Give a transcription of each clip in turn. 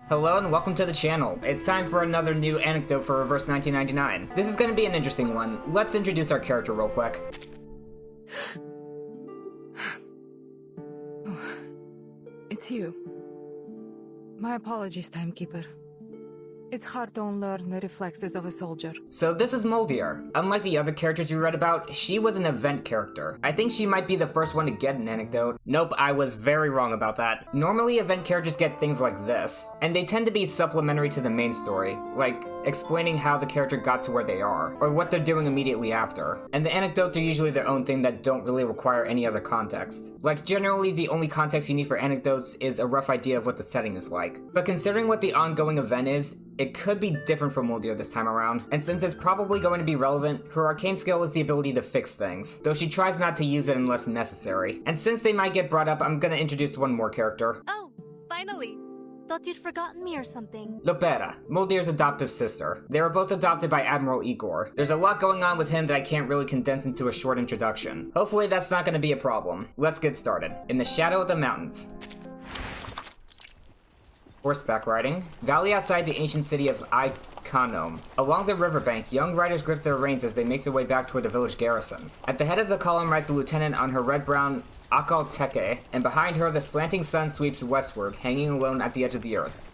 Hello and welcome to the channel. It's time for another new anecdote for Reverse 1999. This is going to be an interesting one. Let's introduce our character real quick. Oh, it's you. My apologies, Timekeeper. It's hard to unlearn the reflexes of a soldier. So this is Moldir. Unlike the other characters you read about, she was an event character. I think she might be the first one to get an anecdote. Nope, I was very wrong about that. Normally event characters get things like this, and they tend to be supplementary to the main story, like explaining how the character got to where they are, or what they're doing immediately after. And the anecdotes are usually their own thing that don't really require any other context. Like generally the only context you need for anecdotes is a rough idea of what the setting is like. But considering what the ongoing event is, it could be different from Moldir this time around, and since it's probably going to be relevant, her arcane skill is the ability to fix things, though she tries not to use it unless necessary. And since they might get brought up, I'm gonna introduce one more character. Oh, finally! Thought you'd forgotten me or something. Lopera, Moldir's adoptive sister. They were both adopted by Admiral Igor. There's a lot going on with him that I can't really condense into a short introduction. Hopefully that's not gonna be a problem. Let's get started. In the shadow of the mountains. Horseback riding. Valley outside the ancient city of Iconom. Along the riverbank, young riders grip their reins as they make their way back toward the village garrison. At the head of the column rides the lieutenant on her red-brown Anecdote, and behind her the slanting sun sweeps westward, hanging alone at the edge of the earth.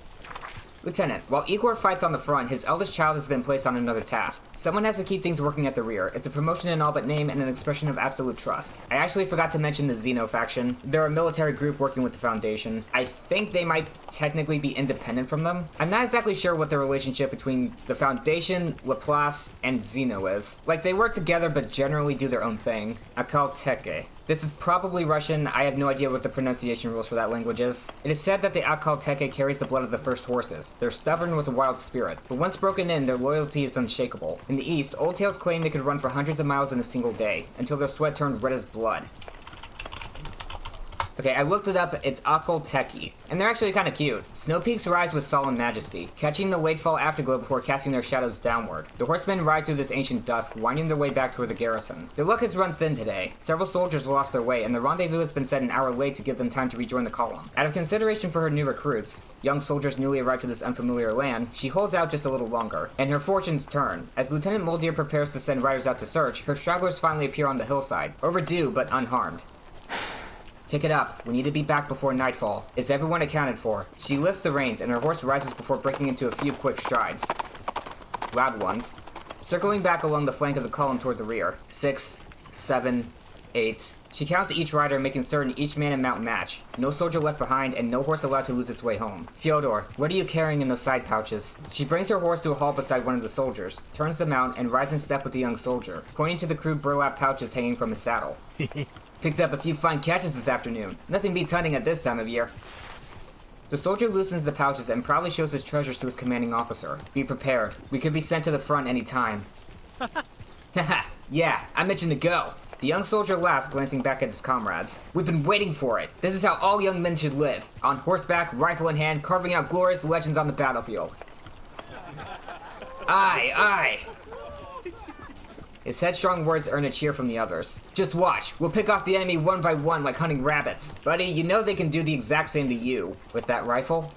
Lieutenant, while Igor fights on the front, his eldest child has been placed on another task. Someone has to keep things working at the rear. It's a promotion in all but name and an expression of absolute trust. I actually forgot to mention the Xeno faction. They're a military group working with the Foundation. I think they might technically be independent from them. I'm not exactly sure what the relationship between the Foundation, Laplace, and Xeno is. Like, they work together but generally do their own thing. Anecdote. This is probably Russian. I have no idea what the pronunciation rules for that language is. It is said that the Anecdote carries the blood of the first horses. They're stubborn with a wild spirit, but once broken in, their loyalty is unshakable. In the east, old tales claim they could run for hundreds of miles in a single day, until their sweat turned red as blood. Okay, I looked it up, it's Anecdote, and they're actually kind of cute. Snow peaks rise with solemn majesty, catching the late-fall afterglow before casting their shadows downward. The horsemen ride through this ancient dusk, winding their way back toward the garrison. Their luck has run thin today. Several soldiers lost their way, and the rendezvous has been set an hour late to give them time to rejoin the column. Out of consideration for her new recruits, young soldiers newly arrived to this unfamiliar land, she holds out just a little longer, and her fortunes turn. As Lieutenant Moldir prepares to send riders out to search, her stragglers finally appear on the hillside, overdue but unharmed. Pick it up. We need to be back before nightfall. Is everyone accounted for? She lifts the reins, and her horse rises before breaking into a few quick strides. Loud ones. Circling back along the flank of the column toward the rear. 6, 7, 8. She counts each rider, making certain each man and mount match. No soldier left behind, and no horse allowed to lose its way home. Fyodor, what are you carrying in those side pouches? She brings her horse to a halt beside one of the soldiers, turns the mount, and rides in step with the young soldier, pointing to the crude burlap pouches hanging from his saddle. Picked up a few fine catches this afternoon. Nothing beats hunting at this time of year. The soldier loosens the pouches and proudly shows his treasures to his commanding officer. Be prepared. We could be sent to the front any time. Haha, yeah, I'm itching to go. The young soldier laughs, glancing back at his comrades. We've been waiting for it. This is how all young men should live. On horseback, rifle in hand, carving out glorious legends on the battlefield. Aye, aye. His headstrong words earn a cheer from the others. Just watch. We'll pick off the enemy one by one like hunting rabbits. Buddy, you know they can do the exact same to you. With that rifle?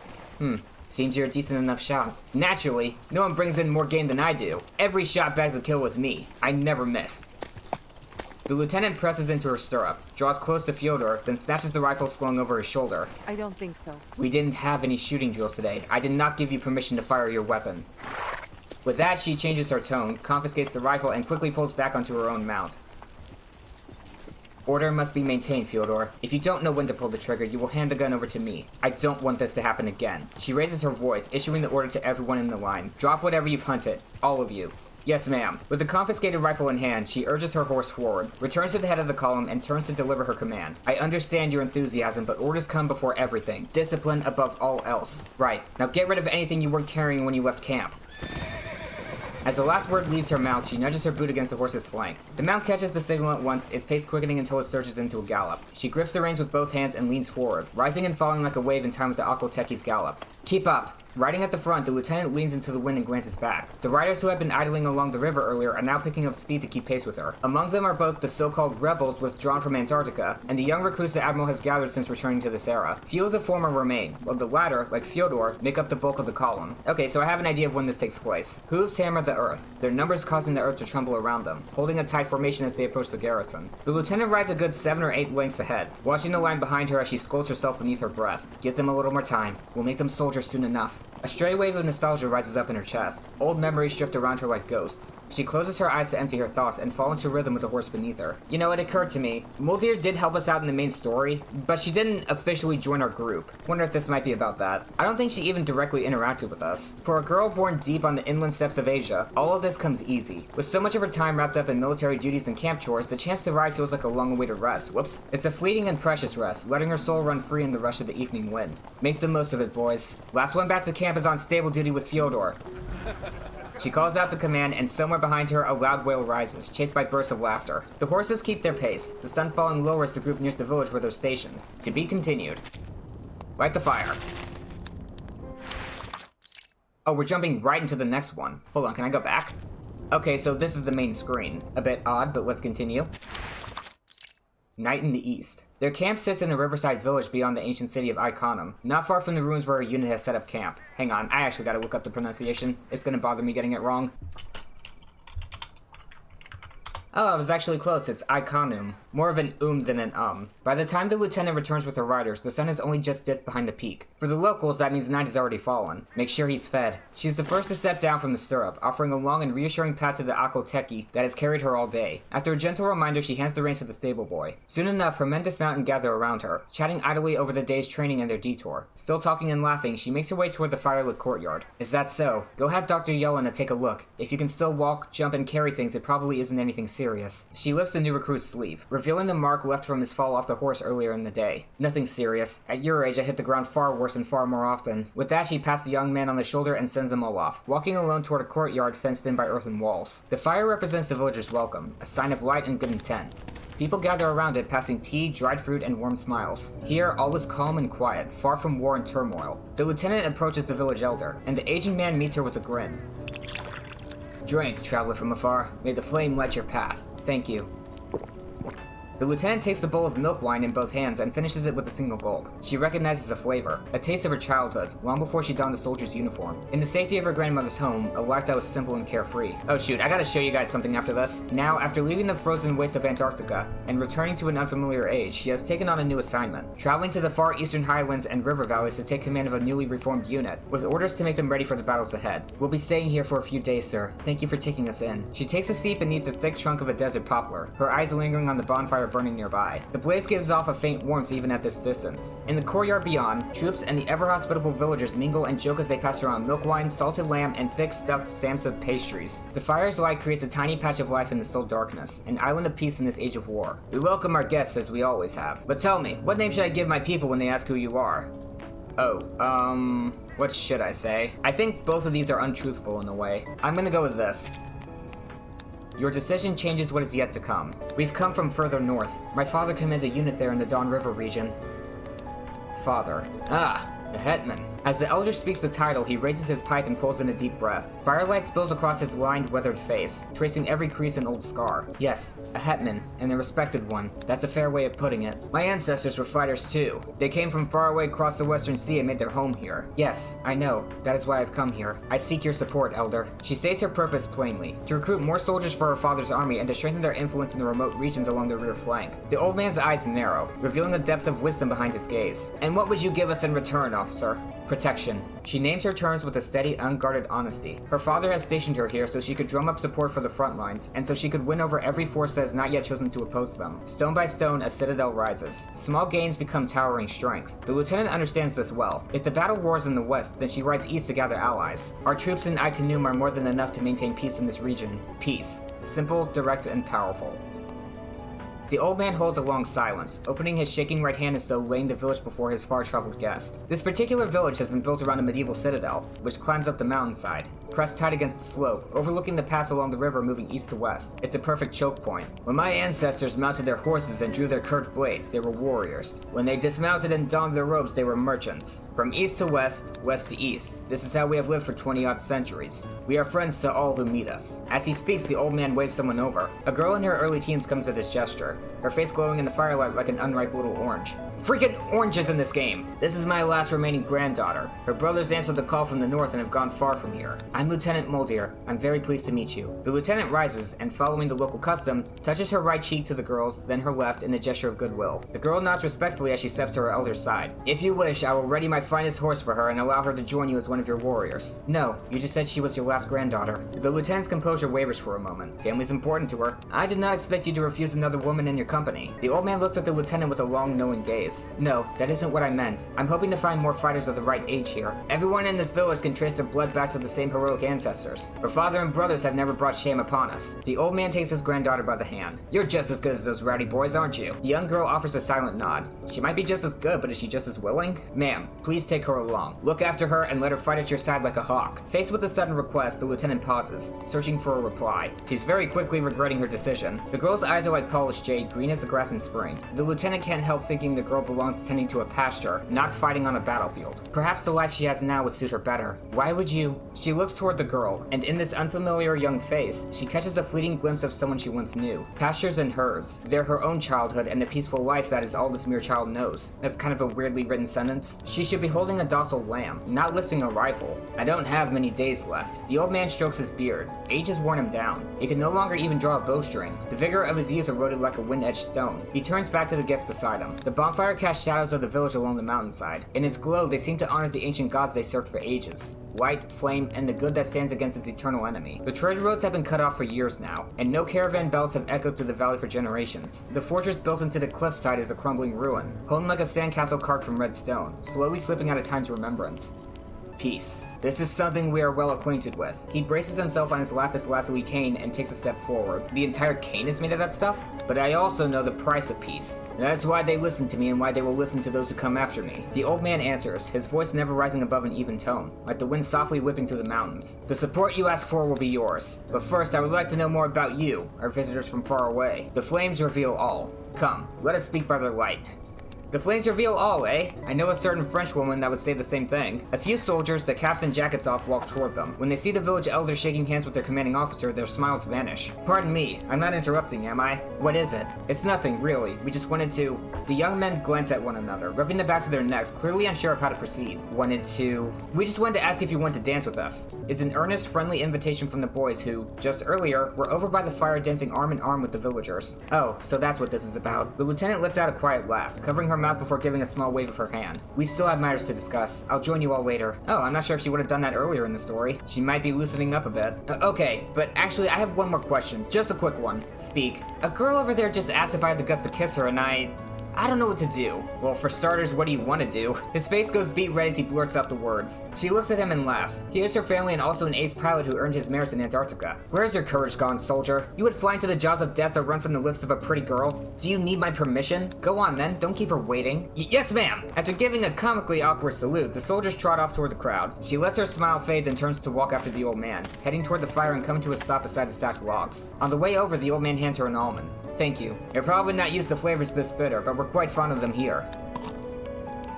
Seems you're a decent enough shot. Naturally, no one brings in more game than I do. Every shot bags a kill with me. I never miss. The lieutenant presses into her stirrup, draws close to Fyodor, then snatches the rifle slung over his shoulder. I don't think so. We didn't have any shooting drills today. I did not give you permission to fire your weapon. With that, she changes her tone, confiscates the rifle, and quickly pulls back onto her own mount. Order must be maintained, Fyodor. If you don't know when to pull the trigger, you will hand the gun over to me. I don't want this to happen again. She raises her voice, issuing the order to everyone in the line. Drop whatever you've hunted. All of you. Yes, ma'am. With the confiscated rifle in hand, she urges her horse forward, returns to the head of the column, and turns to deliver her command. I understand your enthusiasm, but orders come before everything. Discipline above all else. Right. Now get rid of anything you weren't carrying when you left camp. As the last word leaves her mouth, she nudges her boot against the horse's flank. The mount catches the signal at once, its pace quickening until it surges into a gallop. She grips the reins with both hands and leans forward, rising and falling like a wave in time with the Anecdote's gallop. Keep up. Riding at the front, the lieutenant leans into the wind and glances back. The riders who had been idling along the river earlier are now picking up speed to keep pace with her. Among them are both the so-called rebels withdrawn from Antarctica and the young recruits the Admiral has gathered since returning to this era. Few of the former remain, while the latter, like Fyodor, make up the bulk of the column. Okay, so I have an idea of when this takes place. Hooves hammer the earth, their numbers causing the earth to tremble around them, holding a tight formation as they approach the garrison. The lieutenant rides a good 7 or 8 lengths ahead, watching the line behind her as she scolds herself beneath her breath. Give them a little more time. We'll make them soldiers soon enough. A stray wave of nostalgia rises up in her chest. Old memories drift around her like ghosts. She closes her eyes to empty her thoughts and fall into rhythm with the horse beneath her. You know, it occurred to me, Moldir did help us out in the main story, but she didn't officially join our group. Wonder if this might be about that. I don't think she even directly interacted with us. For a girl born deep on the inland steppes of Asia, all of this comes easy. With so much of her time wrapped up in military duties and camp chores, the chance to ride feels like a long-awaited rest. Whoops. It's a fleeting and precious rest, letting her soul run free in the rush of the evening wind. Make the most of it, boys. Last one back to camp is on stable duty with Fyodor. She calls out the command, and somewhere behind her, a loud wail rises, chased by bursts of laughter. The horses keep their pace, the sun falling lower as the group nears the village where they're stationed. To be continued. Light the fire. Oh, we're jumping right into the next one. Hold on, can I go back? Okay, so this is the main screen. A bit odd, but let's continue. Night in the east. Their camp sits in a riverside village beyond the ancient city of Iconum, not far from the ruins where our unit has set up camp. Hang on, I actually gotta look up the pronunciation. It's gonna bother me getting it wrong. Oh, I was actually close. It's Iconum. More of an than an By the time the lieutenant returns with her riders, the sun has only just dipped behind the peak. For the locals, that means night has already fallen. Make sure he's fed. She's the first to step down from the stirrup, offering a long and reassuring pat to the Anecdote that has carried her all day. After a gentle reminder, she hands the reins to the stable boy. Soon enough, her men dismount and gather around her, chatting idly over the day's training and their detour. Still talking and laughing, she makes her way toward the firelit courtyard. Is that so? Go have Dr. Yelena take a look. If you can still walk, jump, and carry things, it probably isn't anything serious. She lifts the new recruit's sleeve, revealing the mark left from his fall off the horse earlier in the day. Nothing serious. At your age, I hit the ground far worse and far more often. With that, she pats the young man on the shoulder and sends them all off, walking alone toward a courtyard fenced in by earthen walls. The fire represents the villagers' welcome, a sign of light and good intent. People gather around it, passing tea, dried fruit, and warm smiles. Here, all is calm and quiet, far from war and turmoil. The lieutenant approaches the village elder, and the aging man meets her with a grin. Drink, traveler from afar. May the flame light your path. Thank you. The lieutenant takes the bowl of milk wine in both hands and finishes it with a single gulp. She recognizes the flavor, a taste of her childhood, long before she donned a soldier's uniform. In the safety of her grandmother's home, a life that was simple and carefree. Oh shoot, I gotta show you guys something after this. Now, after leaving the frozen wastes of Antarctica and returning to an unfamiliar age, she has taken on a new assignment, traveling to the far eastern highlands and river valleys to take command of a newly reformed unit, with orders to make them ready for the battles ahead. We'll be staying here for a few days, sir. Thank you for taking us in. She takes a seat beneath the thick trunk of a desert poplar, her eyes lingering on the bonfire burning nearby. The blaze gives off a faint warmth even at this distance. In the courtyard beyond, troops and the ever-hospitable villagers mingle and joke as they pass around milk wine, salted lamb, and thick stuffed samsa pastries. The fire's light creates a tiny patch of life in the still darkness, an island of peace in this age of war. We welcome our guests as we always have. But tell me, what name should I give my people when they ask who you are? Oh, what should I say? I think both of these are untruthful in a way. I'm gonna go with this. Your decision changes what is yet to come. We've come from further north. My father commands a unit there in the Don River region. Father. Ah, the Hetman. As the elder speaks the title, he raises his pipe and pulls in a deep breath. Firelight spills across his lined, weathered face, tracing every crease and old scar. Yes, a Hetman, and a respected one. That's a fair way of putting it. My ancestors were fighters too. They came from far away across the Western Sea and made their home here. Yes, I know. That is why I've come here. I seek your support, Elder. She states her purpose plainly, to recruit more soldiers for her father's army and to strengthen their influence in the remote regions along the rear flank. The old man's eyes narrow, revealing a depth of wisdom behind his gaze. And what would you give us in return, officer? Protection. She names her terms with a steady, unguarded honesty. Her father has stationed her here so she could drum up support for the front lines, and so she could win over every force that has not yet chosen to oppose them. Stone by stone, a citadel rises. Small gains become towering strength. The lieutenant understands this well. If the battle roars in the west, then she rides east to gather allies. Our troops in Iconum are more than enough to maintain peace in this region. Peace. Simple, direct, and powerful. The old man holds a long silence, opening his shaking right hand as though laying the village before his far-traveled guest. This particular village has been built around a medieval citadel, which climbs up the mountainside, pressed tight against the slope, overlooking the pass along the river moving east to west. It's a perfect choke point. When my ancestors mounted their horses and drew their curved blades, they were warriors. When they dismounted and donned their robes, they were merchants. From east to west, west to east, this is how we have lived for 20-odd centuries. We are friends to all who meet us. As he speaks, the old man waves someone over. A girl in her early teens comes at this gesture, her face glowing in the firelight like an unripe little orange. Freaking oranges in this game! This is my last remaining granddaughter. Her brothers answered the call from the north and have gone far from here. I'm Lieutenant Moldir. I'm very pleased to meet you. The lieutenant rises and, following the local custom, touches her right cheek to the girl's, then her left in a gesture of goodwill. The girl nods respectfully as she steps to her elder's side. If you wish, I will ready my finest horse for her and allow her to join you as one of your warriors. No, you just said she was your last granddaughter. The lieutenant's composure wavers for a moment. Family's important to her. I did not expect you to refuse another woman in your company. The old man looks at the lieutenant with a long, knowing gaze. No, that isn't what I meant. I'm hoping to find more fighters of the right age here. Everyone in this village can trace their blood back to the same heroic ancestors. Her father and brothers have never brought shame upon us. The old man takes his granddaughter by the hand. You're just as good as those rowdy boys, aren't you? The young girl offers a silent nod. She might be just as good, but is she just as willing? Ma'am, please take her along. Look after her and let her fight at your side like a hawk. Faced with the sudden request, the lieutenant pauses, searching for a reply. She's very quickly regretting her decision. The girl's eyes are like polished jade, green as the grass in spring. The lieutenant can't help thinking the girl belongs tending to a pasture, not fighting on a battlefield. Perhaps the life she has now would suit her better. Why would you? She looks toward the girl, and in this unfamiliar young face, she catches a fleeting glimpse of someone she once knew. Pastures and herds. They're her own childhood and the peaceful life that is all this mere child knows. That's kind of a weirdly written sentence. She should be holding a docile lamb, not lifting a rifle. I don't have many days left. The old man strokes his beard. Age has worn him down. He can no longer even draw a bowstring. The vigor of his youth eroded like a wind-edged stone. He turns back to the guest beside him. The bonfire casts shadows of the village along the mountainside. In its glow, they seem to honor the ancient gods they served for ages. Light, flame, and the good that stands against its eternal enemy. The trade roads have been cut off for years now, and no caravan bells have echoed through the valley for generations. The fortress built into the cliffside is a crumbling ruin, hung like a sandcastle carved from red stone, slowly slipping out of time's remembrance. Peace. This is something we are well acquainted with. He braces himself on his lapis lazuli cane and takes a step forward. The entire cane is made of that stuff? But I also know the price of peace. That's why they listen to me and why they will listen to those who come after me. The old man answers, his voice never rising above an even tone, like the wind softly whipping through the mountains. The support you ask for will be yours. But first, I would like to know more about you, our visitors from far away. The flames reveal all. Come, let us speak by their light. The flames reveal all, eh? I know a certain French woman that would say the same thing. A few soldiers, their caps and jackets off, walk toward them. When they see the village elders shaking hands with their commanding officer, their smiles vanish. Pardon me, I'm not interrupting, am I? What is it? It's nothing, really. We just wanted to... The young men glance at one another, rubbing the backs of their necks, clearly unsure of how to proceed. We just wanted to ask if you want to dance with us. It's an earnest, friendly invitation from the boys who, just earlier, were over by the fire dancing arm in arm with the villagers. Oh, so that's what this is about. The lieutenant lets out a quiet laugh, covering her mouth before giving a small wave of her hand. We still have matters to discuss. I'll join you all later. Oh, I'm not sure if she would have done that earlier in the story. She might be loosening up a bit. Okay, but actually I have one more question. Just a quick one. Speak. A girl over there just asked if I had the guts to kiss her and I don't know what to do. Well, for starters, what do you want to do? His face goes beet red as he blurts out the words. She looks at him and laughs. He is her family and also an ace pilot who earned his merits in Antarctica. Where is your courage gone, soldier? You would fly into the jaws of death or run from the lips of a pretty girl? Do you need my permission? Go on then, don't keep her waiting. Yes, ma'am! After giving a comically awkward salute, the soldiers trot off toward the crowd. She lets her smile fade, then turns to walk after the old man, heading toward the fire and coming to a stop beside the stacked logs. On the way over, the old man hands her an almond. Thank you. You're probably not used to flavors this bitter, but we're quite fond of them here.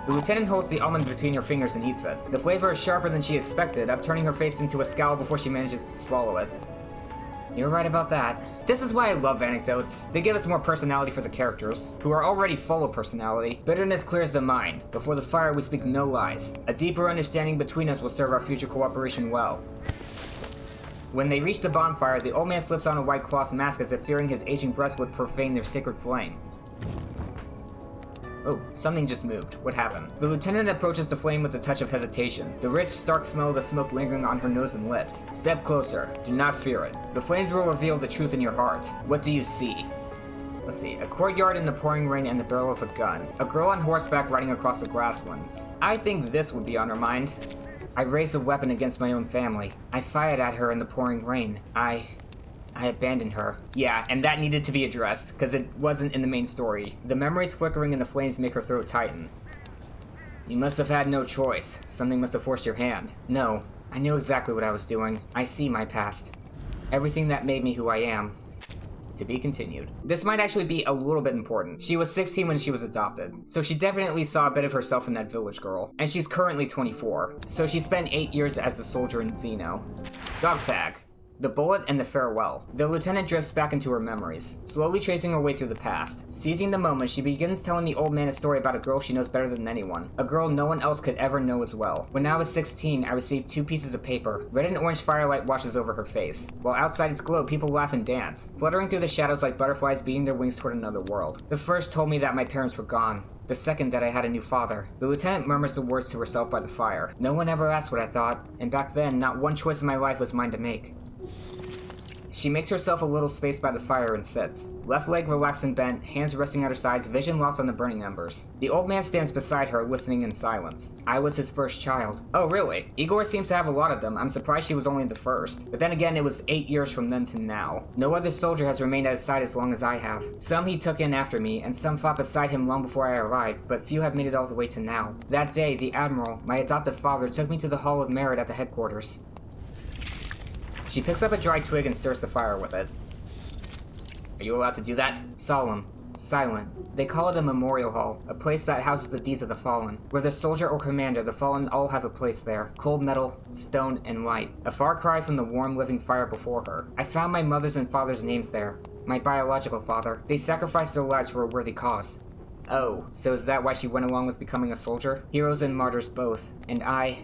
The lieutenant holds the almond between her fingers and eats it. The flavor is sharper than she expected, upturning her face into a scowl before she manages to swallow it. You're right about that. This is why I love anecdotes. They give us more personality for the characters, who are already full of personality. Bitterness clears the mind. Before the fire, we speak no lies. A deeper understanding between us will serve our future cooperation well. When they reach the bonfire, the old man slips on a white cloth mask as if fearing his aging breath would profane their sacred flame. Oh, something just moved. What happened? The lieutenant approaches the flame with a touch of hesitation, the rich, stark smell of the smoke lingering on her nose and lips. Step closer. Do not fear it. The flames will reveal the truth in your heart. What do you see? Let's see. A courtyard in the pouring rain and the barrel of a gun. A girl on horseback riding across the grasslands. I think this would be on her mind. I raised a weapon against my own family. I fired at her in the pouring rain. I abandoned her. Yeah, and that needed to be addressed, because it wasn't in the main story. The memories flickering in the flames make her throat tighten. You must have had no choice. Something must have forced your hand. No, I knew exactly what I was doing. I see my past. Everything that made me who I am. To be continued. This might actually be a little bit important. She was 16 when she was adopted, so she definitely saw a bit of herself in that village girl. And she's currently 24, so she spent 8 years as a soldier in Xeno. Dog tag. The bullet and the farewell. The lieutenant drifts back into her memories, slowly tracing her way through the past. Seizing the moment, she begins telling the old man a story about a girl she knows better than anyone. A girl no one else could ever know as well. When I was 16, I received 2 pieces of paper. Red and orange firelight washes over her face. While outside its glow, people laugh and dance, fluttering through the shadows like butterflies beating their wings toward another world. The first told me that my parents were gone. The second that I had a new father. The lieutenant murmurs the words to herself by the fire. No one ever asked what I thought, and back then, not one choice in my life was mine to make. She makes herself a little space by the fire and sits. Left leg relaxed and bent, hands resting at her sides, vision locked on the burning embers. The old man stands beside her, listening in silence. I was his first child. Oh, really? Igor seems to have a lot of them. I'm surprised she was only the first. But then again, it was 8 years from then to now. No other soldier has remained at his side as long as I have. Some he took in after me, and some fought beside him long before I arrived, but few have made it all the way to now. That day, the Admiral, my adoptive father, took me to the Hall of Merit at the headquarters. She picks up a dry twig and stirs the fire with it. Are you allowed to do that? Solemn. Silent. They call it a memorial hall, a place that houses the deeds of the fallen. Whether soldier or commander, the fallen all have a place there. Cold metal, stone, and light. A far cry from the warm, living fire before her. I found my mother's and father's names there. My biological father. They sacrificed their lives for a worthy cause. Oh, so is that why she went along with becoming a soldier? Heroes and martyrs both. And I...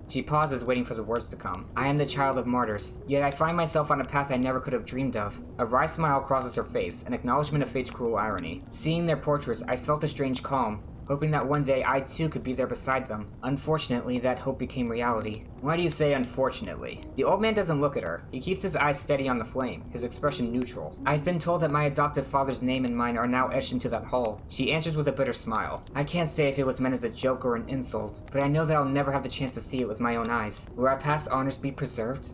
She pauses, waiting for the words to come. I am the child of martyrs, yet I find myself on a path I never could have dreamed of. A wry smile crosses her face, an acknowledgement of fate's cruel irony. Seeing their portraits, I felt a strange calm, hoping that one day I too could be there beside them. Unfortunately, that hope became reality. Why do you say unfortunately? The old man doesn't look at her. He keeps his eyes steady on the flame, his expression neutral. I've been told that my adoptive father's name and mine are now etched into that hall. She answers with a bitter smile. I can't say if it was meant as a joke or an insult, but I know that I'll never have the chance to see it with my own eyes. Will our past honors be preserved?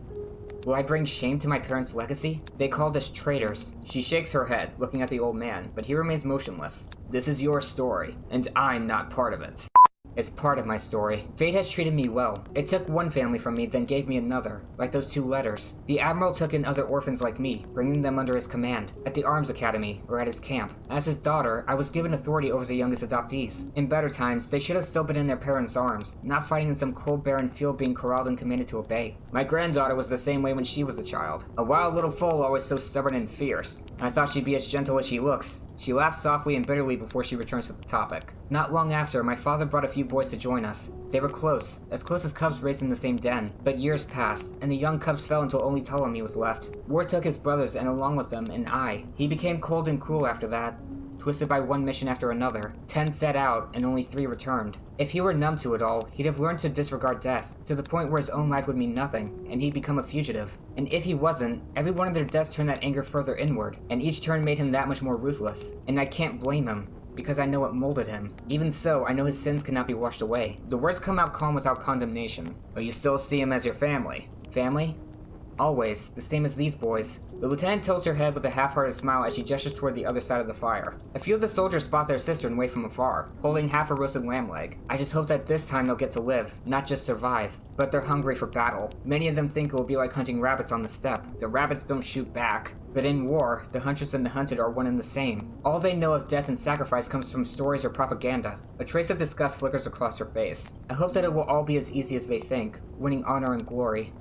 Will I bring shame to my parents' legacy? They called us traitors. She shakes her head, looking at the old man, but he remains motionless. This is your story, and I'm not part of it. It's part of my story. Fate has treated me well. It took one family from me, then gave me another, like those 2 letters. The Admiral took in other orphans like me, bringing them under his command, at the Arms Academy, or at his camp. As his daughter, I was given authority over the youngest adoptees. In better times, they should have still been in their parents' arms, not fighting in some cold, barren field being corralled and commanded to obey. My granddaughter was the same way when she was a child. A wild little foal, always so stubborn and fierce. I thought she'd be as gentle as she looks. She laughs softly and bitterly before she returns to the topic. Not long after, my father brought a few boys to join us. They were close as cubs raised in the same den. But years passed, and the young cubs fell until only Ptolemy was left. War took his brothers, and along with them, an eye. He became cold and cruel after that, twisted by one mission after another. 10 set out, and only 3 returned. If he were numb to it all, he'd have learned to disregard death, to the point where his own life would mean nothing, and he'd become a fugitive. And if he wasn't, every one of their deaths turned that anger further inward, and each turn made him that much more ruthless. And I can't blame him, because I know what molded him. Even so, I know his sins cannot be washed away. The words come out calm without condemnation. But you still see him as your family. Family? Always, the same as these boys. The lieutenant tilts her head with a half-hearted smile as she gestures toward the other side of the fire. A few of the soldiers spot their sister and wave from afar, holding half a roasted lamb leg. I just hope that this time they'll get to live, not just survive. But they're hungry for battle. Many of them think it will be like hunting rabbits on the steppe. The rabbits don't shoot back. But in war, the hunters and the hunted are one and the same. All they know of death and sacrifice comes from stories or propaganda. A trace of disgust flickers across her face. I hope that it will all be as easy as they think, winning honor and glory.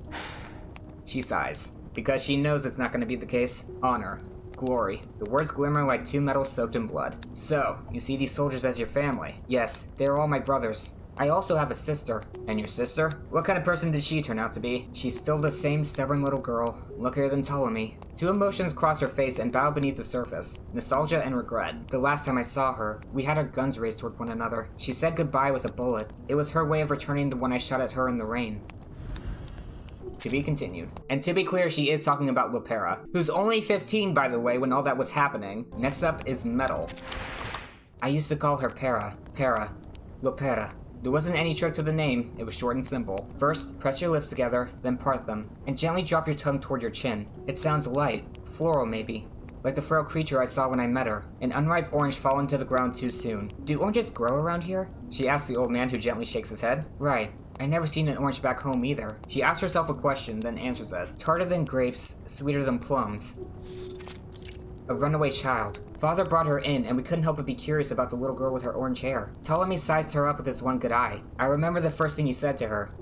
She sighs, because she knows it's not going to be the case. Honor. Glory. The words glimmer like 2 metals soaked in blood. So, you see these soldiers as your family? Yes, they are all my brothers. I also have a sister. And your sister? What kind of person did she turn out to be? She's still the same stubborn little girl, luckier than Ptolemy. 2 emotions cross her face and bow beneath the surface. Nostalgia and regret. The last time I saw her, we had our guns raised toward one another. She said goodbye with a bullet. It was her way of returning the one I shot at her in the rain. To be continued. And to be clear, she is talking about Lopera, who's only 15, by the way, when all that was happening. Next up is Metal. I used to call her Para. Lopera. There wasn't any trick to the name, it was short and simple. First, press your lips together, then part them, and gently drop your tongue toward your chin. It sounds light, floral maybe. Like the frail creature I saw when I met her, an unripe orange fallen to the ground too soon. Do oranges grow around here? She asks the old man, who gently shakes his head. Right. I never seen an orange back home either. She asks herself a question, then answers it. Tarter than grapes, sweeter than plums. A runaway child. Father brought her in, and we couldn't help but be curious about the little girl with her orange hair. Ptolemy sized her up with his one good eye. I remember the first thing he said to her.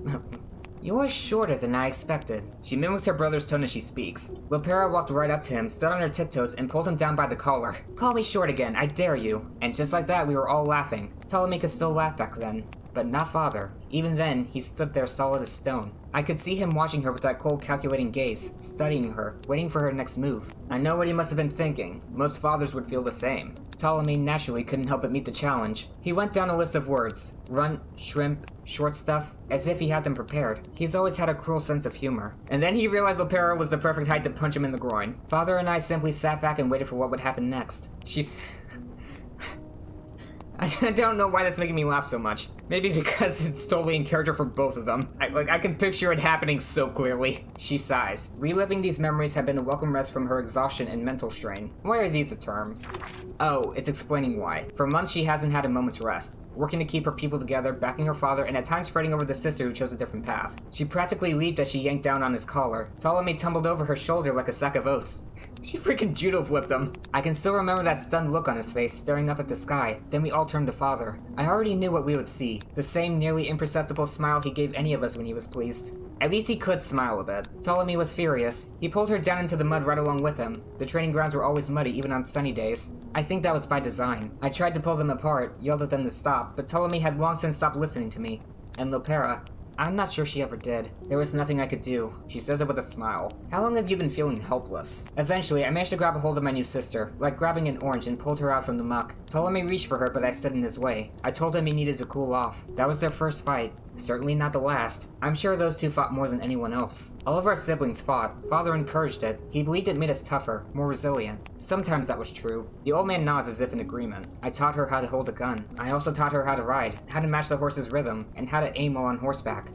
You're shorter than I expected. She mimics her brother's tone as she speaks. Lopera walked right up to him, stood on her tiptoes, and pulled him down by the collar. Call me short again, I dare you. And just like that, we were all laughing. Ptolemy could still laugh back then. But not Father. Even then, he stood there solid as stone. I could see him watching her with that cold, calculating gaze, studying her, waiting for her next move. I know what he must have been thinking. Most fathers would feel the same. Ptolemy naturally couldn't help but meet the challenge. He went down a list of words. Runt, shrimp, short stuff, as if he had them prepared. He's always had a cruel sense of humor. And then he realized Lopera was the perfect height to punch him in the groin. Father and I simply sat back and waited for what would happen next. I don't know why that's making me laugh so much. Maybe because it's totally in character for both of them. I can picture it happening so clearly. She sighs. Reliving these memories had been a welcome rest from her exhaustion and mental strain. Why are these a term? Oh, it's explaining why. For months she hasn't had a moment's rest. Working to keep her people together, backing her father, and at times fretting over the sister who chose a different path. She practically leaped as she yanked down on his collar. Ptolemy tumbled over her shoulder like a sack of oats. She freaking judo flipped him. I can still remember that stunned look on his face, staring up at the sky. Then we all turned to Father. I already knew what we would see. The same nearly imperceptible smile he gave any of us when he was pleased. At least he could smile a bit. Ptolemy was furious. He pulled her down into the mud right along with him. The training grounds were always muddy, even on sunny days. I think that was by design. I tried to pull them apart, yelled at them to stop, but Ptolemy had long since stopped listening to me. And Lopera, I'm not sure she ever did. There was nothing I could do. She says it with a smile. How long have you been feeling helpless? Eventually, I managed to grab a hold of my new sister, like grabbing an orange, and pulled her out from the muck. Ptolemy reached for her, but I stood in his way. I told him he needed to cool off. That was their first fight. Certainly not the last. I'm sure those two fought more than anyone else. All of our siblings fought. Father encouraged it. He believed it made us tougher, more resilient. Sometimes that was true. The old man nods as if in agreement. I taught her how to hold a gun. I also taught her how to ride, how to match the horse's rhythm, and how to aim while on horseback.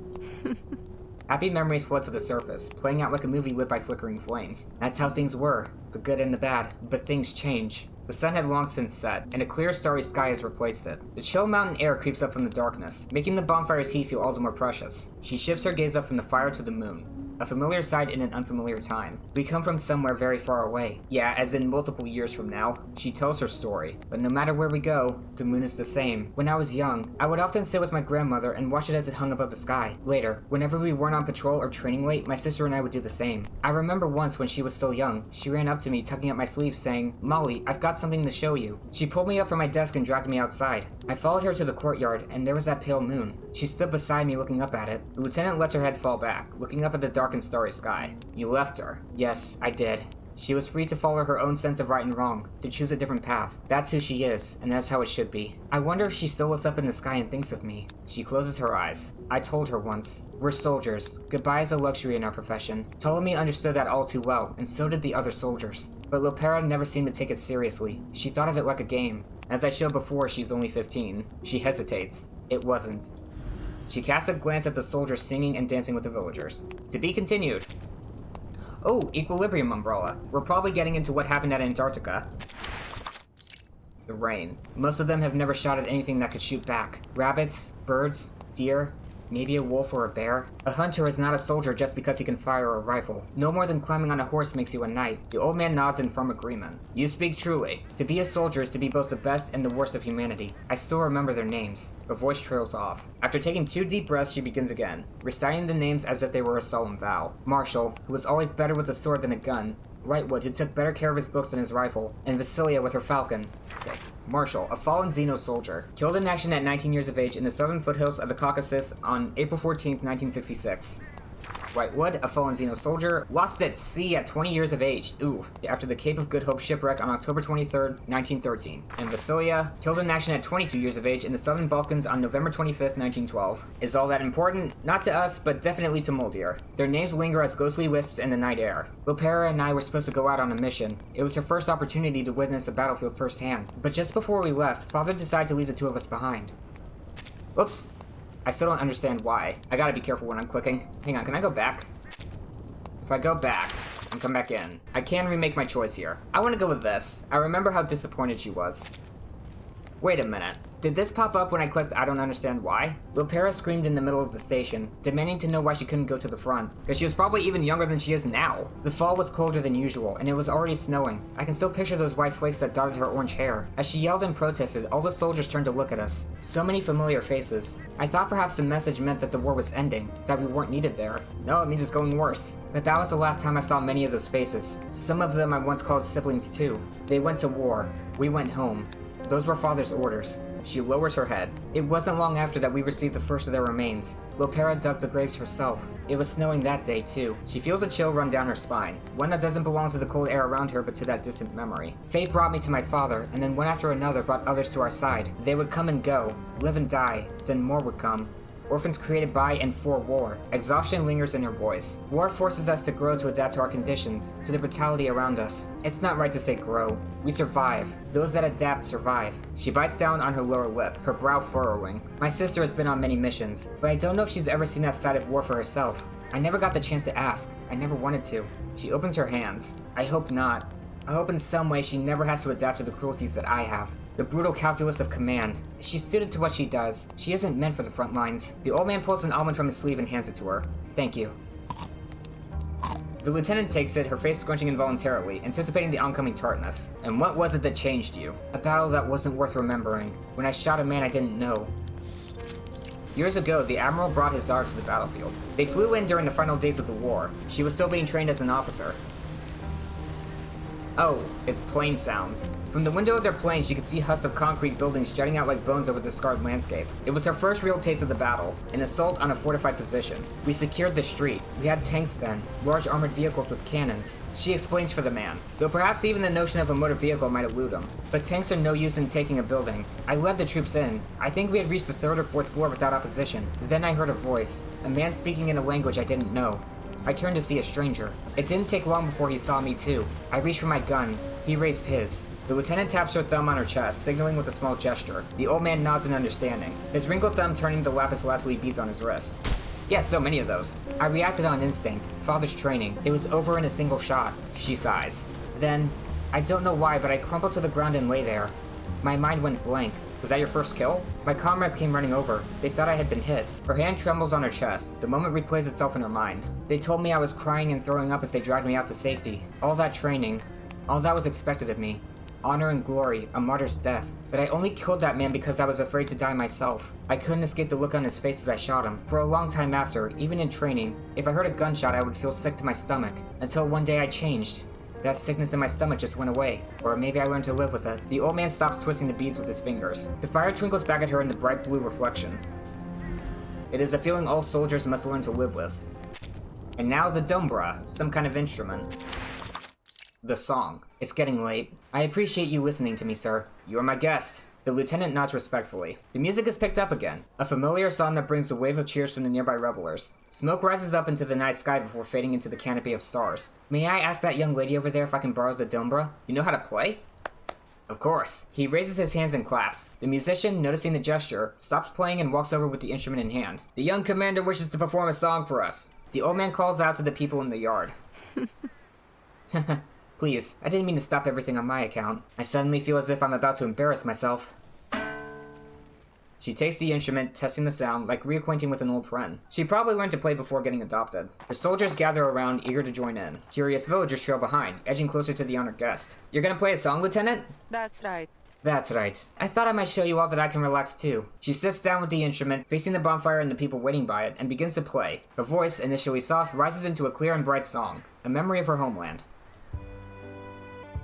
Happy memories flood to the surface, playing out like a movie lit by flickering flames. That's how things were, the good and the bad, but things change. The sun had long since set, and a clear starry sky has replaced it. The chill mountain air creeps up from the darkness, making the bonfire's heat feel all the more precious. She shifts her gaze up from the fire to the moon. A familiar sight in an unfamiliar time. We come from somewhere very far away. Yeah, as in multiple years from now. She tells her story. But no matter where we go, the moon is the same. When I was young, I would often sit with my grandmother and watch it as it hung above the sky. Later, whenever we weren't on patrol or training late, my sister and I would do the same. I remember once when she was still young, she ran up to me tugging at my sleeve saying, Molly, I've got something to show you. She pulled me up from my desk and dragged me outside. I followed her to the courtyard, and there was that pale moon. She stood beside me looking up at it. The lieutenant lets her head fall back, looking up at the dark and starry sky. You left her. Yes, I did. She was free to follow her own sense of right and wrong, to choose a different path. That's who she is, and that's how it should be. I wonder if she still looks up in the sky and thinks of me. She closes her eyes. I told her once. We're soldiers. Goodbye is a luxury in our profession. Ptolemy understood that all too well, and so did the other soldiers. But Lopera never seemed to take it seriously. She thought of it like a game. As I showed before, she's only 15. She hesitates. It wasn't. She casts a glance at the soldiers singing and dancing with the villagers. To be continued. Oh, equilibrium umbrella. We're probably getting into what happened at Antarctica. The rain. Most of them have never shot at anything that could shoot back. Rabbits, birds, deer, maybe a wolf or a bear. A hunter is not a soldier just because he can fire a rifle. No more than climbing on a horse makes you a knight. The old man nods in firm agreement. You speak truly. To be a soldier is to be both the best and the worst of humanity. I still remember their names. Her voice trails off. After taking 2 deep breaths, she begins again, reciting the names as if they were a solemn vow. Marshall, who was always better with a sword than a gun. Whitewood, who took better care of his books than his rifle. And Vasilia with her falcon. Okay. Marshall, a fallen Xeno soldier, killed in action at 19 years of age in the southern foothills of the Caucasus on April 14, 1966. Whitewood, a fallen Xeno soldier, lost at sea at 20 years of age, after the Cape of Good Hope shipwreck on October 23, 1913. And Vasilia, killed in action at 22 years of age in the southern Balkans on November 25, 1912. Is all that important? Not to us, but definitely to Moldir. Their names linger as ghostly wisps in the night air. Lopera and I were supposed to go out on a mission. It was her first opportunity to witness a battlefield firsthand. But just before we left, Father decided to leave the 2 of us behind. Oops. I still don't understand why. I gotta be careful when I'm clicking. Hang on, can I go back? If I go back and come back in, I can remake my choice here. I want to go with this. I remember how disappointed she was. Wait a minute. Did this pop up when I clicked I don't understand why? Lopera screamed in the middle of the station, demanding to know why she couldn't go to the front, because she was probably even younger than she is now. The fall was colder than usual, and it was already snowing. I can still picture those white flakes that dotted her orange hair. As she yelled and protested, all the soldiers turned to look at us. So many familiar faces. I thought perhaps the message meant that the war was ending, that we weren't needed there. No, it means it's going worse. But that was the last time I saw many of those faces. Some of them I once called siblings too. They went to war. We went home. Those were Father's orders. She lowers her head. It wasn't long after that we received the first of their remains. Lopera dug the graves herself. It was snowing that day too. She feels a chill run down her spine, one that doesn't belong to the cold air around her but to that distant memory. Fate brought me to my father, and then one after another brought others to our side. They would come and go, live and die, then more would come. Orphans created by and for war. Exhaustion lingers in her voice. War forces us to grow to adapt to our conditions, to the brutality around us. It's not right to say grow. We survive. Those that adapt survive. She bites down on her lower lip, her brow furrowing. My sister has been on many missions, but I don't know if she's ever seen that side of war for herself. I never got the chance to ask. I never wanted to. She opens her hands. I hope not. I hope in some way she never has to adapt to the cruelties that I have. The brutal calculus of command. She's suited to what she does. She isn't meant for the front lines. The old man pulls an almond from his sleeve and hands it to her. Thank you. The lieutenant takes it, her face scrunching involuntarily, anticipating the oncoming tartness. And what was it that changed you? A battle that wasn't worth remembering. When I shot a man I didn't know. Years ago, the Admiral brought his daughter to the battlefield. They flew in during the final days of the war. She was still being trained as an officer. Oh, it's plane sounds. From the window of their plane, she could see husks of concrete buildings jutting out like bones over the scarred landscape. It was her first real taste of the battle, an assault on a fortified position. We secured the street. We had tanks then, large armored vehicles with cannons. She explains for the man, though perhaps even the notion of a motor vehicle might elude him. But tanks are no use in taking a building. I led the troops in. I think we had reached the 3rd or 4th floor without opposition. Then I heard a voice, a man speaking in a language I didn't know. I turned to see a stranger. It didn't take long before he saw me too. I reached for my gun. He raised his. The lieutenant taps her thumb on her chest, signaling with a small gesture. The old man nods in understanding, his wrinkled thumb turning the lapis lazuli beads on his wrist. Yes, so many of those. I reacted on instinct. Father's training. It was over in a single shot. She sighs. Then, I don't know why, but I crumpled to the ground and lay there. My mind went blank. Was that your first kill? My comrades came running over. They thought I had been hit. Her hand trembles on her chest. The moment replays itself in her mind. They told me I was crying and throwing up as they dragged me out to safety. All that training. All that was expected of me. Honor and glory, a martyr's death. But I only killed that man because I was afraid to die myself. I couldn't escape the look on his face as I shot him. For a long time after, even in training, if I heard a gunshot I would feel sick to my stomach. Until one day I changed. That sickness in my stomach just went away. Or maybe I learned to live with it. The old man stops twisting the beads with his fingers. The fire twinkles back at her in the bright blue reflection. It is a feeling all soldiers must learn to live with. And now the dombra, some kind of instrument. The song. It's getting late. I appreciate you listening to me, sir. You are my guest. The lieutenant nods respectfully. The music is picked up again. A familiar song that brings a wave of cheers from the nearby revelers. Smoke rises up into the night sky before fading into the canopy of stars. May I ask that young lady over there if I can borrow the dombra? You know how to play? Of course. He raises his hands and claps. The musician, noticing the gesture, stops playing and walks over with the instrument in hand. The young commander wishes to perform a song for us. The old man calls out to the people in the yard. Please, I didn't mean to stop everything on my account. I suddenly feel as if I'm about to embarrass myself. She takes the instrument, testing the sound, like reacquainting with an old friend. She probably learned to play before getting adopted. The soldiers gather around, eager to join in. Curious villagers trail behind, edging closer to the honored guest. You're gonna play a song, Lieutenant? That's right. That's right. I thought I might show you all that I can relax too. She sits down with the instrument, facing the bonfire and the people waiting by it, and begins to play. Her voice, initially soft, rises into a clear and bright song, a memory of her homeland.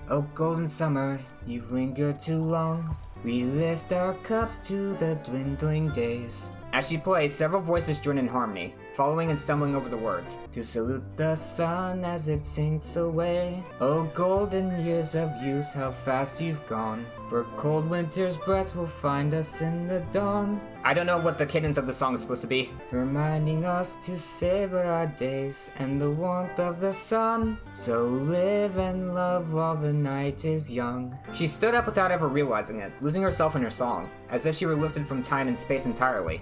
Oh, golden summer, you've lingered too long. We lift our cups to the dwindling days. As she plays, several voices join in harmony, following and stumbling over the words. To salute the sun as it sinks away. Oh, golden years of youth, how fast you've gone. For cold winter's breath will find us in the dawn. I don't know what the cadence of the song is supposed to be. Reminding us to savor our days and the warmth of the sun. So live and love while the night is young. She stood up without ever realizing it, losing herself in her song, as if she were lifted from time and space entirely.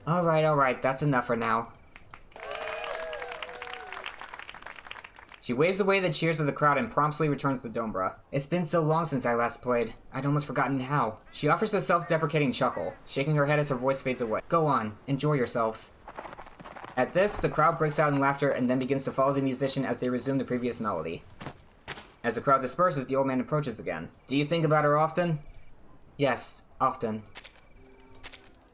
Alright, that's enough for now. She waves away the cheers of the crowd and promptly returns to Dombra. It's been so long since I last played, I'd almost forgotten how. She offers a self-deprecating chuckle, shaking her head as her voice fades away. Go on, enjoy yourselves. At this, the crowd breaks out in laughter and then begins to follow the musician as they resume the previous melody. As the crowd disperses, the old man approaches again. Do you think about her often? Yes, often.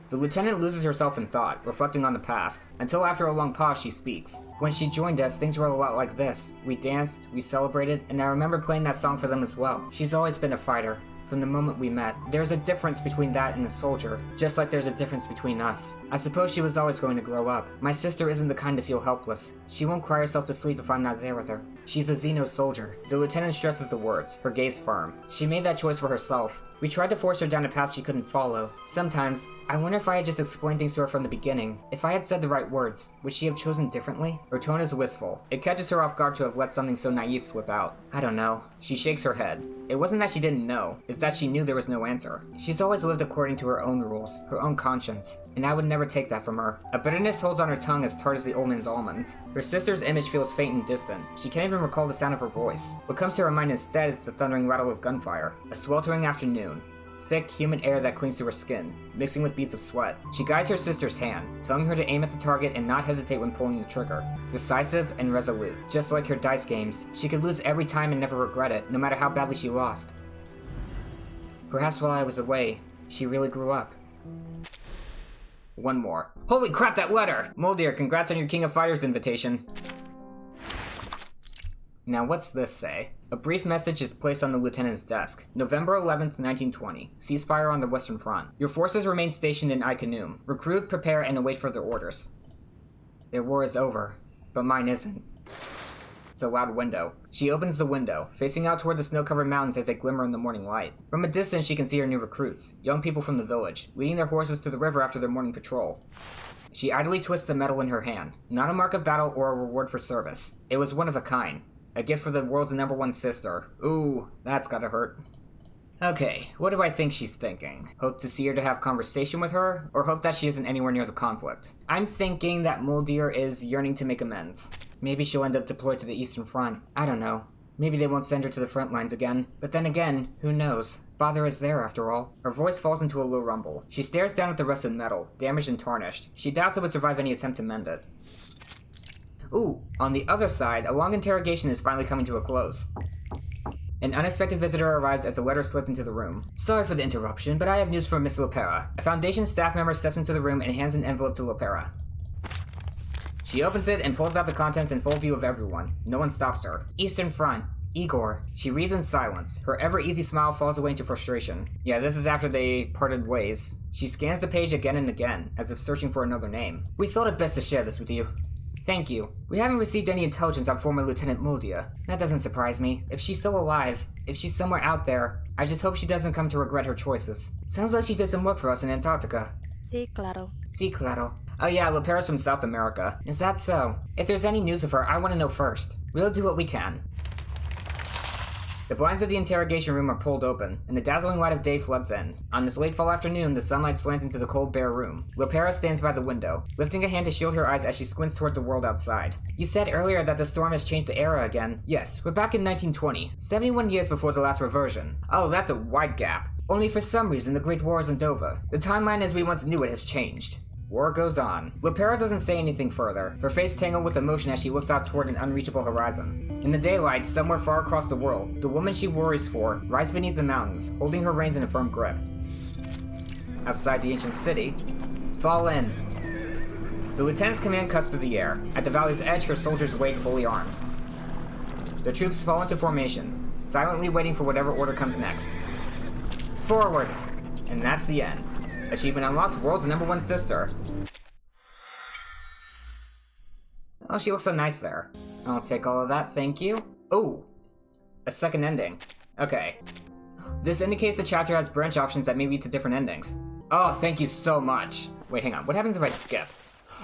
The lieutenant loses herself in thought, reflecting on the past, until after a long pause she speaks. When she joined us, things were a lot like this. We danced, we celebrated, and I remember playing that song for them as well. She's always been a fighter. From the moment we met, there's a difference between that and a soldier, just like there's a difference between us. I suppose she was always going to grow up. My sister isn't the kind to feel helpless. She won't cry herself to sleep if I'm not there with her. She's a Xeno soldier. The lieutenant stresses the words, her gaze firm. She made that choice for herself. We tried to force her down a path she couldn't follow. Sometimes, I wonder if I had just explained things to her from the beginning. If I had said the right words, would she have chosen differently? Her tone is wistful. It catches her off guard to have let something so naive slip out. I don't know. She shakes her head. It wasn't that she didn't know, it's that she knew there was no answer. She's always lived according to her own rules, her own conscience, and I would never take that from her. A bitterness holds on her tongue as tart as the old man's almonds. Her sister's image feels faint and distant. She can't even recall the sound of her voice. What comes to her mind instead is the thundering rattle of gunfire. A sweltering afternoon. Thick, humid air that clings to her skin, mixing with beads of sweat. She guides her sister's hand, telling her to aim at the target and not hesitate when pulling the trigger. Decisive and resolute. Just like her dice games, she could lose every time and never regret it, no matter how badly she lost. Perhaps while I was away, she really grew up. One more. Holy crap, that letter! Moldir, congrats on your King of Fighters invitation. Now what's this say? A brief message is placed on the lieutenant's desk. November 11th, 1920. Ceasefire on the Western Front. Your forces remain stationed in Icanoom. Recruit, prepare, and await further orders. Their war is over, but mine isn't. It's a loud window. She opens the window, facing out toward the snow-covered mountains as they glimmer in the morning light. From a distance she can see her new recruits, young people from the village, leading their horses to the river after their morning patrol. She idly twists a medal in her hand. Not a mark of battle or a reward for service. It was one of a kind. A gift for the world's #1 sister. Ooh, that's gotta hurt. Okay, what do I think she's thinking? Hope to see her to have conversation with her, or hope that she isn't anywhere near the conflict? I'm thinking that Moldir is yearning to make amends. Maybe she'll end up deployed to the Eastern Front. I don't know. Maybe they won't send her to the front lines again. But then again, who knows? Father is there after all. Her voice falls into a low rumble. She stares down at the rusted metal, damaged and tarnished. She doubts it would survive any attempt to mend it. Ooh, on the other side, a long interrogation is finally coming to a close. An unexpected visitor arrives as a letter slipped into the room. Sorry for the interruption, but I have news for Miss Lopera. A Foundation staff member steps into the room and hands an envelope to Lopera. She opens it and pulls out the contents in full view of everyone. No one stops her. Eastern Front. Igor. She reads in silence. Her ever-easy smile falls away into frustration. Yeah, this is after they parted ways. She scans the page again and again, as if searching for another name. We thought it best to share this with you. Thank you. We haven't received any intelligence on former Lieutenant Moldir. That doesn't surprise me. If she's still alive, if she's somewhere out there, I just hope she doesn't come to regret her choices. Sounds like she did some work for us in Antarctica. Sí, claro. Sí, claro. Oh yeah, Lopera's from South America. Is that so? If there's any news of her, I want to know first. We'll do what we can. The blinds of the interrogation room are pulled open, and the dazzling light of day floods in. On this late fall afternoon, the sunlight slants into the cold, bare room. Lopera stands by the window, lifting a hand to shield her eyes as she squints toward the world outside. You said earlier that the storm has changed the era again. Yes, we're back in 1920, 71 years before the last reversion. Oh, that's a wide gap. Only for some reason the Great War isn't over. The timeline as we once knew it has changed. War goes on. Lopera doesn't say anything further, her face tangled with emotion as she looks out toward an unreachable horizon. In the daylight, somewhere far across the world, the woman she worries for rides beneath the mountains, holding her reins in a firm grip. Outside the ancient city, fall in. The lieutenant's command cuts through the air. At the valley's edge, her soldiers wait fully armed. The troops fall into formation, silently waiting for whatever order comes next. Forward! And that's the end. Achievement unlocked, world's #1 sister. Oh, she looks so nice there. I'll take all of that, thank you. Ooh, a second ending. Okay. This indicates the chapter has branch options that may lead to different endings. Oh, thank you so much. Wait, hang on, what happens if I skip?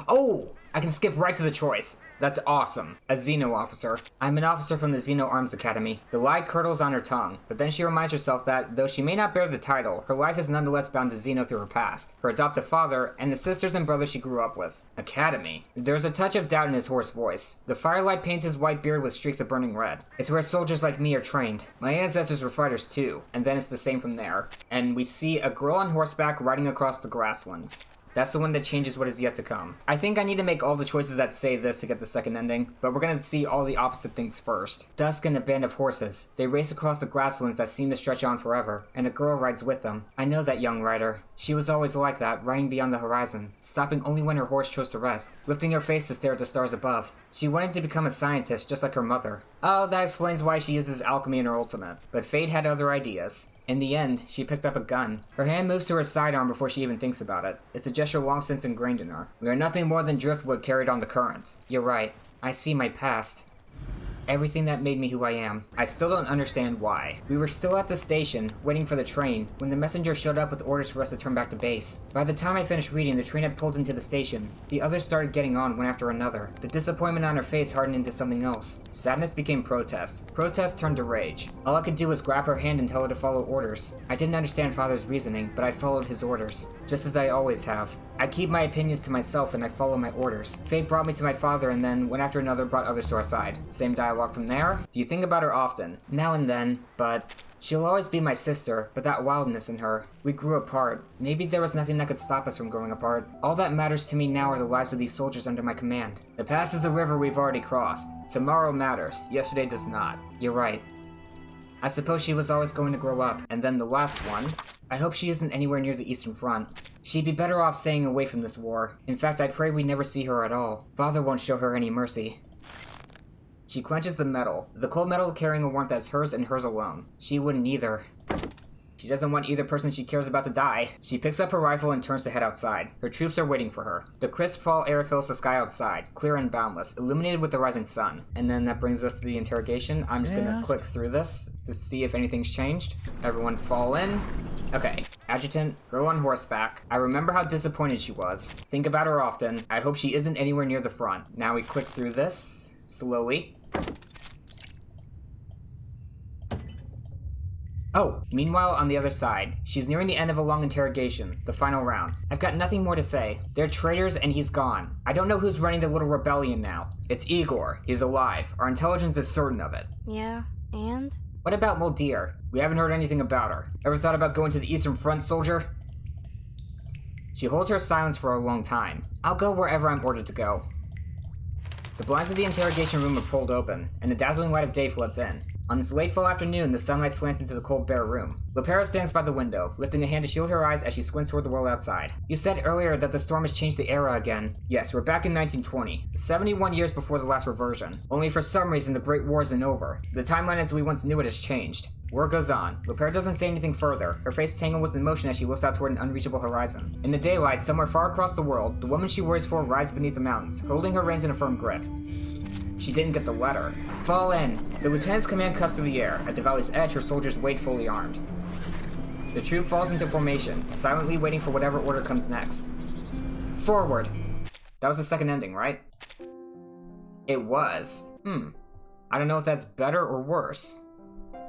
Oh! I can skip right to the choice. That's awesome. A Xeno officer. I'm an officer from the Xeno Arms Academy. The lie curdles on her tongue, but then she reminds herself that, though she may not bear the title, her life is nonetheless bound to Xeno through her past, her adoptive father, and the sisters and brothers she grew up with. Academy. There's a touch of doubt in his hoarse voice. The firelight paints his white beard with streaks of burning red. It's where soldiers like me are trained. My ancestors were fighters too, and then it's the same from there. And we see a girl on horseback riding across the grasslands. That's the one that changes what is yet to come. I think I need to make all the choices that say this to get the second ending, but we're gonna see all the opposite things first. Dusk and a band of horses. They race across the grasslands that seem to stretch on forever, and a girl rides with them. I know that young rider. She was always like that, riding beyond the horizon, stopping only when her horse chose to rest, lifting her face to stare at the stars above. She wanted to become a scientist, just like her mother. Oh, that explains why she uses alchemy in her ultimate. But fate had other ideas. In the end, she picked up a gun. Her hand moves to her sidearm before she even thinks about it. It's a gesture long since ingrained in her. We are nothing more than driftwood carried on the current. You're right. I see my past. Everything that made me who I am. I still don't understand why. We were still at the station, waiting for the train, when the messenger showed up with orders for us to turn back to base. By the time I finished reading, the train had pulled into the station. The others started getting on one after another. The disappointment on her face hardened into something else. Sadness became protest. Protest turned to rage. All I could do was grab her hand and tell her to follow orders. I didn't understand Father's reasoning, but I followed his orders. Just as I always have. I keep my opinions to myself and I follow my orders. Fate brought me to my father and then, one after another, brought others to our side. Same dialogue from there. Do you think about her often? Now and then, but she'll always be my sister, but that wildness in her. We grew apart. Maybe there was nothing that could stop us from growing apart. All that matters to me now are the lives of these soldiers under my command. The past is a river we've already crossed. Tomorrow matters. Yesterday does not. You're right. I suppose she was always going to grow up. And then the last one. I hope she isn't anywhere near the Eastern Front. She'd be better off staying away from this war. In fact, I pray we never see her at all. Father won't show her any mercy. She clenches the metal, the cold metal carrying a warmth that's hers and hers alone. She wouldn't either. She doesn't want either person she cares about to die. She picks up her rifle and turns to head outside. Her troops are waiting for her. The crisp fall air fills the sky outside, clear and boundless, illuminated with the rising sun. And then that brings us to the interrogation. I'm just gonna click through this to see if anything's changed. Everyone fall in. Okay. Adjutant, girl on horseback. I remember how disappointed she was. Think about her often. I hope she isn't anywhere near the front. Now we click through this, slowly. Oh, meanwhile, on the other side, she's nearing the end of a long interrogation, the final round. I've got nothing more to say. They're traitors and he's gone. I don't know who's running the little rebellion now. It's Igor. He's alive. Our intelligence is certain of it. Yeah, and? What about Moldir? We haven't heard anything about her. Ever thought about going to the Eastern Front, soldier? She holds her silence for a long time. I'll go wherever I'm ordered to go. The blinds of the interrogation room are pulled open, and the dazzling light of day floods in. On this late fall afternoon, the sunlight slants into the cold, bare room. Lopera stands by the window, lifting a hand to shield her eyes as she squints toward the world outside. You said earlier that the storm has changed the era again. Yes, we're back in 1920, 71 years before the last reversion. Only for some reason, the Great War isn't over. The timeline as we once knew it has changed. War goes on. Lopera doesn't say anything further, her face tangled with emotion as she looks out toward an unreachable horizon. In the daylight, somewhere far across the world, the woman she worries for rides beneath the mountains, holding her reins in a firm grip. She didn't get the letter. Fall in. The lieutenant's command cuts through the air. At the valley's edge, her soldiers wait fully armed. The troop falls into formation, silently waiting for whatever order comes next. Forward. That was the second ending, right? It was. I don't know if that's better or worse.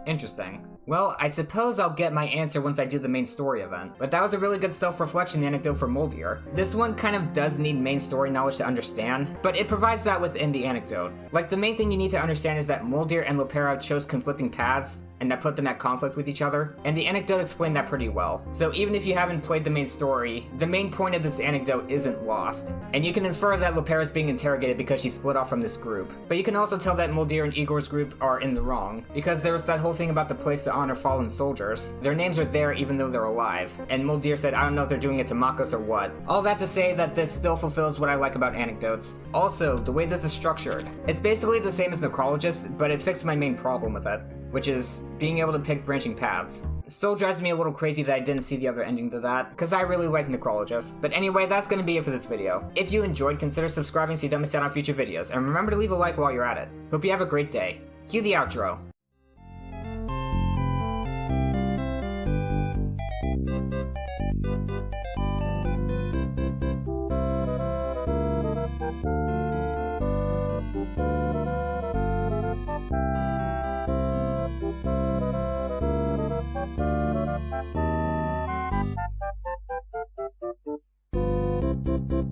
Interesting. Well, I suppose I'll get my answer once I do the main story event. But that was a really good self-reflection anecdote for Moldir. This one kind of does need main story knowledge to understand, but it provides that within the anecdote. Like, the main thing you need to understand is that Moldir and Lopera chose conflicting paths, and that put them at conflict with each other, and the anecdote explained that pretty well. So even if you haven't played the main story, the main point of this anecdote isn't lost. And you can infer that Lopera is being interrogated because she split off from this group. But you can also tell that Moldir and Igor's group are in the wrong, because there was that whole thing about the place to honor fallen soldiers. Their names are there even though they're alive. And Moldir said, I don't know if they're doing it to mock us or what. All that to say that this still fulfills what I like about anecdotes. Also, the way this is structured. It's basically the same as Necrologist, but it fixed my main problem with it, which is being able to pick branching paths. It still drives me a little crazy that I didn't see the other ending to that, because I really like Necrologist. But anyway, that's going to be it for this video. If you enjoyed, consider subscribing so you don't miss out on future videos, and remember to leave a like while you're at it. Hope you have a great day. Cue the outro.